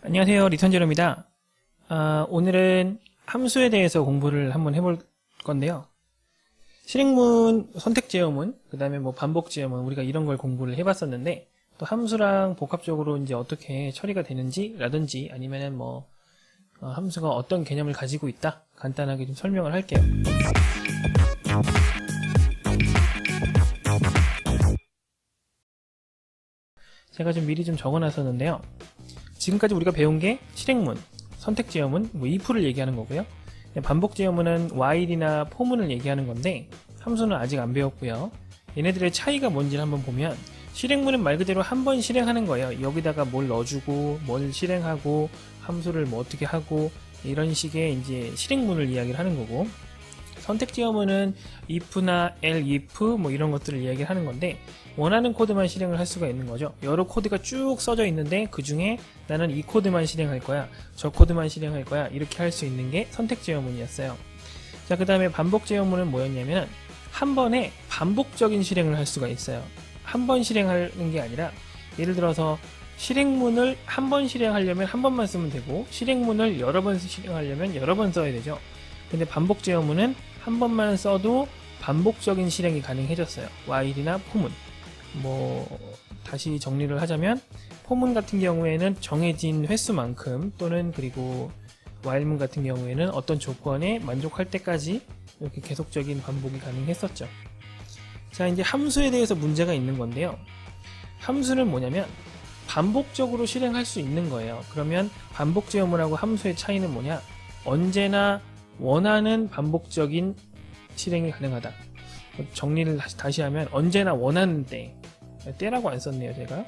안녕하세요, 리턴제로입니다. 오늘은 함수에 대해서 공부를 한번 해볼 건데요. 실행문, 선택제어문, 그 다음에 뭐 반복제어문, 우리가 이런 걸 공부를 해봤었는데, 또 함수랑 복합적으로 이제 어떻게 처리가 되는지, 라든지, 아니면은 뭐, 함수가 어떤 개념을 가지고 있다, 간단하게 좀 설명을 할게요. 제가 좀 미리 좀 적어놨었는데요. 지금까지 우리가 배운 게 실행문, 선택제어문, 뭐 if를 얘기하는 거고요. 반복제어문은 while이나 for문을 얘기하는 건데 함수는 아직 안 배웠고요. 얘네들의 차이가 뭔지를 한번 보면 실행문은 말 그대로 한 번 실행하는 거예요. 여기다가 뭘 넣어주고 뭘 실행하고 함수를 뭐 어떻게 하고 이런 식의 이제 실행문을 이야기를 하는 거고, 선택제어문은 if나 elif 뭐 이런 것들을 이야기를 하는 건데 원하는 코드만 실행을 할 수가 있는 거죠. 여러 코드가 쭉 써져 있는데 그 중에 나는 이 코드만 실행할 거야, 저 코드만 실행할 거야, 이렇게 할 수 있는 게 선택제어문이었어요. 자, 그 다음에 반복제어문은 뭐였냐면 한 번에 반복적인 실행을 할 수가 있어요. 한 번 실행하는 게 아니라 예를 들어서 실행문을 한 번 실행하려면 한 번만 쓰면 되고 실행문을 여러 번 실행하려면 여러 번 써야 되죠. 근데 반복제어문은 한 번만 써도 반복적인 실행이 가능해졌어요. while이나 for문. 다시 정리를 하자면 for문 같은 경우에는 정해진 횟수만큼, 또는 그리고 while문 같은 경우에는 어떤 조건에 만족할 때까지 이렇게 계속적인 반복이 가능했었죠. 자, 이제 함수에 대해서 문제가 있는 건데요. 함수는 뭐냐면 반복적으로 실행할 수 있는 거예요. 그러면 반복제어문하고 함수의 차이는 뭐냐? 언제나 원하는 반복적인 실행이 가능하다. 정리를 다시 하면 언제나 원하는 때라고 안 썼네요. 제가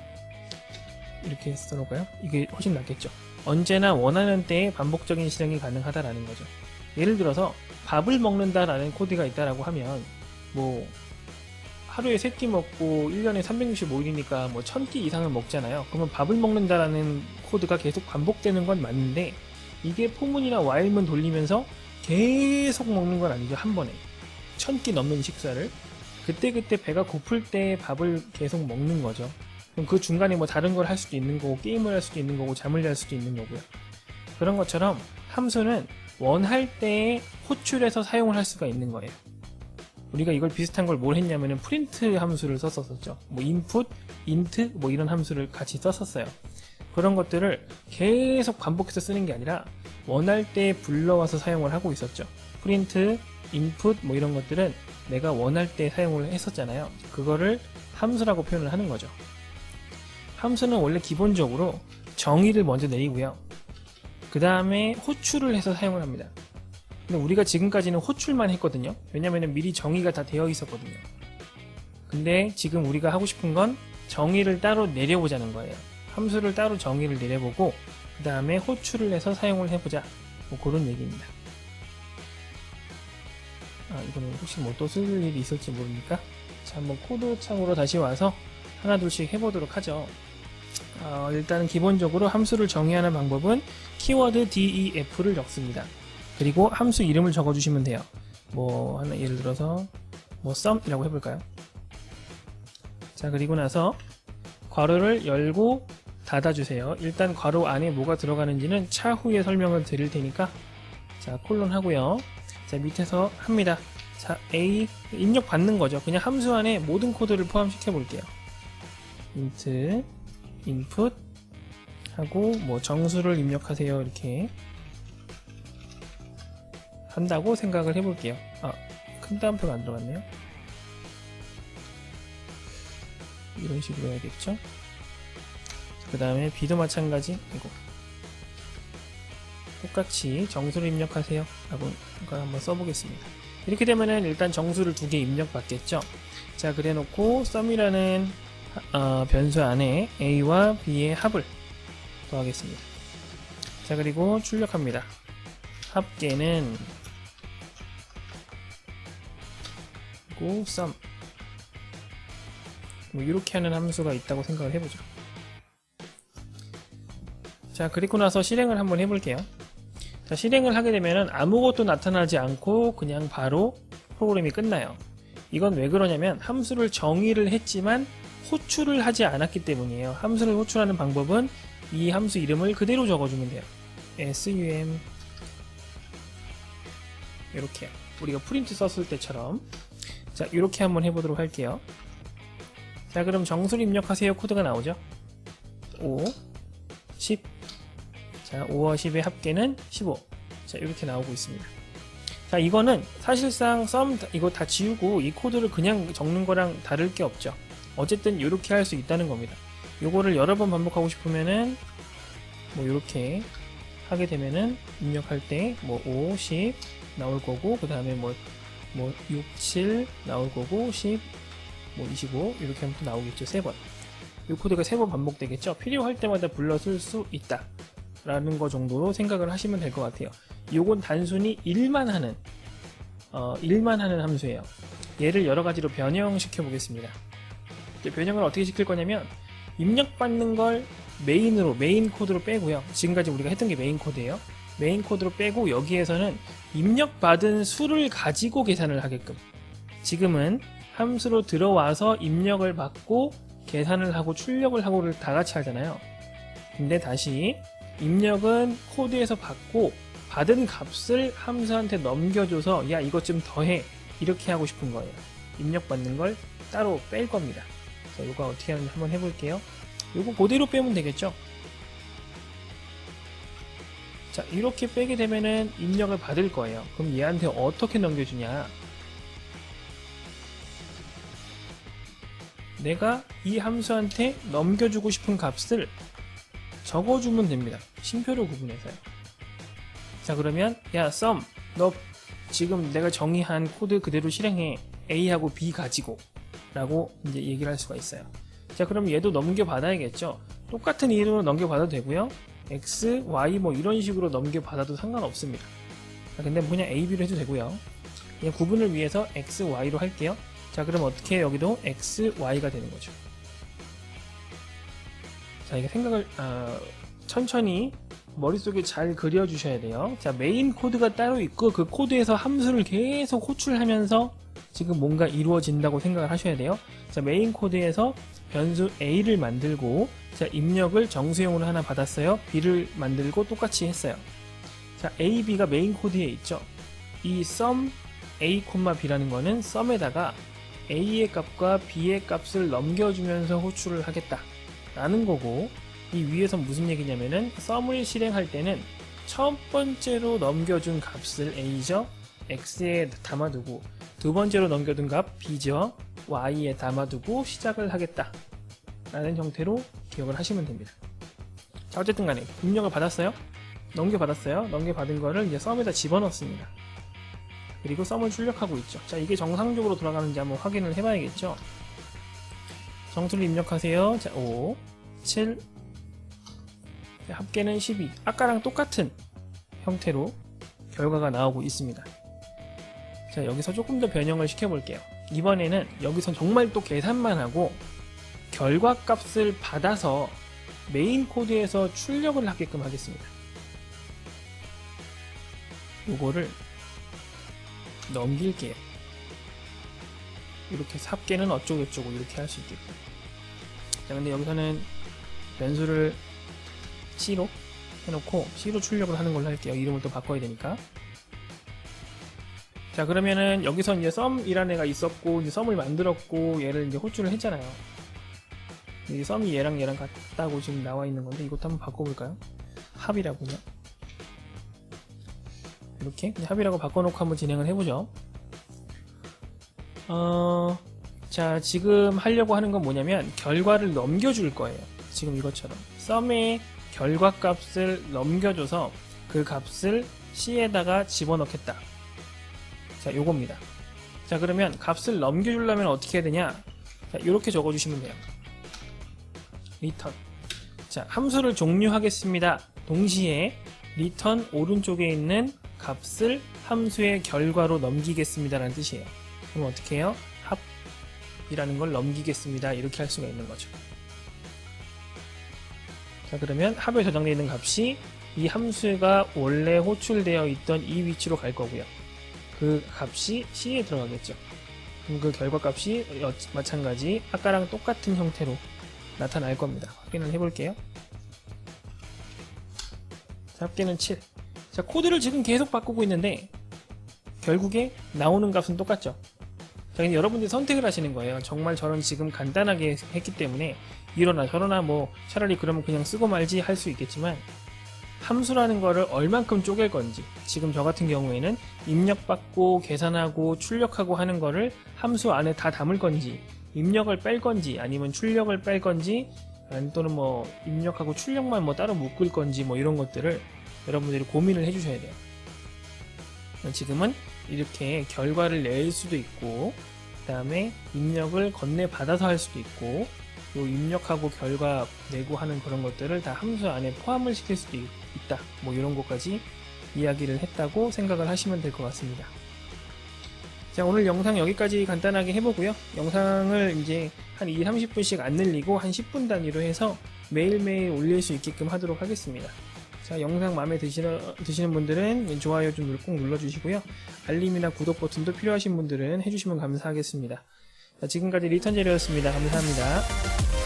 이렇게 써놓을까요? 이게 훨씬 낫겠죠. 언제나 원하는 때에 반복적인 실행이 가능하다라는 거죠. 예를 들어서 밥을 먹는다라는 코드가 있다라고 하면 뭐 하루에 3끼 먹고 1년에 365일이니까 뭐 1000끼 이상을 먹잖아요. 그러면 밥을 먹는다라는 코드가 계속 반복되는 건 맞는데 이게 for문이나 while문 돌리면서 계속 먹는 건 아니죠. 한 번에 1000끼 넘는 식사를 그때그때 배가 고플 때 밥을 계속 먹는 거죠. 그럼 그 중간에 뭐 다른 걸 할 수도 있는 거고, 게임을 할 수도 있는 거고, 잠을 잘 수도 있는 거고요. 그런 것처럼 함수는 원할 때에 호출해서 사용을 할 수가 있는 거예요. 우리가 이걸 비슷한 걸 뭘 했냐면은 프린트 함수를 썼었죠. 뭐 input, int 뭐 이런 함수를 같이 썼었어요. 그런 것들을 계속 반복해서 쓰는 게 아니라 원할 때 불러와서 사용을 하고 있었죠. 프린트, input 뭐 이런 것들은 내가 원할 때 사용을 했었잖아요. 그거를 함수라고 표현을 하는 거죠. 함수는 원래 기본적으로 정의를 먼저 내리고요. 그 다음에 호출을 해서 사용을 합니다. 근데 우리가 지금까지는 호출만 했거든요. 왜냐면 미리 정의가 다 되어 있었거든요. 근데 지금 우리가 하고 싶은 건 정의를 따로 내려보자는 거예요. 함수를 따로 정의를 내려보고 그 다음에 호출을 해서 사용을 해보자, 뭐 그런 얘기입니다. 이거는 혹시 뭐 또 쓸 일이 있을지 모르니까 자, 한번 코드 창으로 다시 와서 하나 둘씩 해보도록 하죠. 일단 기본적으로 함수를 정의하는 방법은 키워드 def를 적습니다. 그리고 함수 이름을 적어주시면 돼요. 뭐 하나 예를 들어서 뭐 sum이라고 해볼까요? 자, 그리고 나서 괄호를 열고 닫아주세요. 일단 괄호 안에 뭐가 들어가는지는 차후에 설명을 드릴 테니까, 자, 콜론 하고요. 자, 밑에서 합니다. 자, A 입력 받는 거죠. 그냥 함수 안에 모든 코드를 포함시켜 볼게요. int input 하고 뭐 정수를 입력하세요. 이렇게 한다고 생각을 해볼게요. 큰 따옴표가 안 들어갔네요. 이런 식으로 해야겠죠. 그 다음에 B도 마찬가지. 이거 똑같이 정수를 입력하세요 라고 한번 써보겠습니다. 이렇게 되면은 일단 정수를 2개 입력받겠죠. 자, 그래 놓고 sum이라는 변수 안에 A와 B의 합을 더하겠습니다. 자, 그리고 출력합니다. 합계는 그리고 sum 뭐 이렇게 하는 함수가 있다고 생각을 해보죠. 자, 그리고 나서 실행을 한번 해볼게요. 자, 실행을 하게 되면은 아무것도 나타나지 않고 그냥 바로 프로그램이 끝나요. 이건 왜 그러냐면 함수를 정의를 했지만 호출을 하지 않았기 때문이에요. 함수를 호출하는 방법은 이 함수 이름을 그대로 적어주면 돼요. sum 이렇게 우리가 프린트 썼을 때처럼. 자, 이렇게 한번 해보도록 할게요. 자, 그럼 정수를 입력하세요 코드가 나오죠. 5, 10. 자, 5와 10의 합계는 15. 자, 이렇게 나오고 있습니다. 자, 이거는 사실상 sum 이거 다 지우고 이 코드를 그냥 적는 거랑 다를 게 없죠. 어쨌든 이렇게 할 수 있다는 겁니다. 요거를 여러 번 반복하고 싶으면은 뭐 이렇게 하게 되면은 입력할 때 뭐 5, 10 나올 거고, 그 다음에 뭐 6, 7 나올 거고, 10, 뭐 25 이렇게 하면 또 나오겠죠. 3번. 이 코드가 3번 반복되겠죠. 필요할 때마다 불러 쓸 수 있다 라는 거 정도로 생각을 하시면 될 것 같아요. 요건 단순히 일만 하는 함수예요. 얘를 여러 가지로 변형시켜 보겠습니다. 변형을 어떻게 시킬 거냐면 입력받는 걸 메인 코드로 빼고요. 지금까지 우리가 했던 게 메인 코드예요. 메인 코드로 빼고 여기에서는 입력받은 수를 가지고 계산을 하게끔. 지금은 함수로 들어와서 입력을 받고 계산을 하고 출력을 하고를 다 같이 하잖아요. 근데 다시 입력은 코드에서 받고 받은 값을 함수한테 넘겨줘서 야 이것 좀 더해 이렇게 하고 싶은 거예요. 입력받는 걸 따로 뺄 겁니다. 자, 이거 어떻게 하는지 한번 해볼게요. 이거 그대로 빼면 되겠죠. 자, 이렇게 빼게 되면은 입력을 받을 거예요. 그럼 얘한테 어떻게 넘겨주냐? 내가 이 함수한테 넘겨주고 싶은 값을 적어주면 됩니다. 쉼표를 구분해서요. 자, 그러면 야 sum 너 지금 내가 정의한 코드 그대로 실행해. A하고 B 가지고 라고 이제 얘기를 할 수가 있어요. 자, 그럼 얘도 넘겨받아야겠죠. 똑같은 이름으로 넘겨받아도 되고요. X, Y 뭐 이런 식으로 넘겨받아도 상관없습니다. 자, 근데 뭐 그냥 A, B로 해도 되고요. 그냥 구분을 위해서 X, Y로 할게요. 자, 그럼 어떻게 해요? 여기도 X, Y가 되는 거죠. 자, 이게 생각을 천천히 머릿속에 잘 그려주셔야 돼요. 자, 메인 코드가 따로 있고 그 코드에서 함수를 계속 호출하면서 지금 뭔가 이루어진다고 생각을 하셔야 돼요. 자, 메인 코드에서 변수 A를 만들고 자, 입력을 정수용으로 하나 받았어요. B를 만들고 똑같이 했어요. 자, A, B가 메인 코드에 있죠. 이 sum A, B라는 거는 sum에다가 A의 값과 B의 값을 넘겨주면서 호출을 하겠다 라는 거고, 이 위에서 무슨 얘기냐면은 sum을 실행할 때는 첫 번째로 넘겨준 값을 A죠. X에 담아두고 두 번째로 넘겨둔 값 B죠. Y에 담아두고 시작을 하겠다 라는 형태로 기억을 하시면 됩니다. 자, 어쨌든 간에 입력을 받았어요. 넘겨받았어요. 넘겨받은 거를 이제 sum에다 집어넣습니다. 그리고 sum을 출력하고 있죠. 자, 이게 정상적으로 돌아가는지 한번 확인을 해봐야겠죠. 정수를 입력하세요. 자, 5, 7, 자, 합계는 12. 아까랑 똑같은 형태로 결과가 나오고 있습니다. 자, 여기서 조금 더 변형을 시켜볼게요. 이번에는 여기서 정말 또 계산만 하고 결과값을 받아서 메인 코드에서 출력을 하게끔 하겠습니다. 요거를 넘길게요. 이렇게 합계는 어쩌고저쩌고 이렇게 할 수 있게끔. 자, 근데 여기서는 변수를 C로 해놓고 C로 출력을 하는 걸로 할게요. 이름을 또 바꿔야 되니까. 자, 그러면은 여기서 이제 sum이라는 애가 있었고 이제 sum을 만들었고 얘를 이제 호출을 했잖아요. 이 sum이 얘랑 같다고 지금 나와 있는 건데 이것도 한번 바꿔볼까요? 합이라고요. 이렇게 합이라고 바꿔놓고 한번 진행을 해보죠. 자, 지금 하려고 하는 건 뭐냐면 결과를 넘겨줄 거예요. 지금 이것처럼 sum의 결과값을 넘겨줘서 그 값을 C에다가 집어넣겠다. 자, 요겁니다. 자, 그러면 값을 넘겨주려면 어떻게 해야 되냐? 자, 요렇게 적어주시면 돼요. return. 자, 함수를 종료하겠습니다. 동시에 return 오른쪽에 있는 값을 함수의 결과로 넘기겠습니다 라는 뜻이에요. 그럼 어떻게 해요? 합이라는 걸 넘기겠습니다. 이렇게 할 수가 있는 거죠. 자, 그러면 합에 저장되어 있는 값이 이 함수가 원래 호출되어 있던 이 위치로 갈 거고요. 그 값이 C에 들어가겠죠. 그럼 그 결과값이 마찬가지 아까랑 똑같은 형태로 나타날 겁니다. 확인을 해볼게요. 자, 합계는 7. 자, 코드를 지금 계속 바꾸고 있는데 결국에 나오는 값은 똑같죠. 자, 근데 여러분들이 선택을 하시는 거예요. 정말 저는 지금 간단하게 했기 때문에 이러나 저러나 뭐 차라리 그러면 그냥 쓰고 말지 할 수 있겠지만, 함수라는 거를 얼만큼 쪼갤 건지, 지금 저 같은 경우에는 입력받고 계산하고 출력하고 하는 거를 함수 안에 다 담을 건지, 입력을 뺄 건지, 아니면 출력을 뺄 건지, 또는 뭐 입력하고 출력만 뭐 따로 묶을 건지, 뭐 이런 것들을 여러분들이 고민을 해주셔야 돼요. 지금은 이렇게 결과를 낼 수도 있고, 그 다음에 입력을 건네 받아서 할 수도 있고, 또 입력하고 결과 내고 하는 그런 것들을 다 함수 안에 포함을 시킬 수도 있다. 뭐 이런 것까지 이야기를 했다고 생각을 하시면 될 것 같습니다. 자, 오늘 영상 여기까지 간단하게 해보고요. 영상을 이제 한 20-30분씩 안 늘리고 한 10분 단위로 해서 매일매일 올릴 수 있게끔 하도록 하겠습니다. 자, 영상 마음에 드시는 분들은 좋아요 좀 꼭 눌러주시고요. 알림이나 구독 버튼도 필요하신 분들은 해주시면 감사하겠습니다. 자, 지금까지 리턴젤이었습니다. 감사합니다.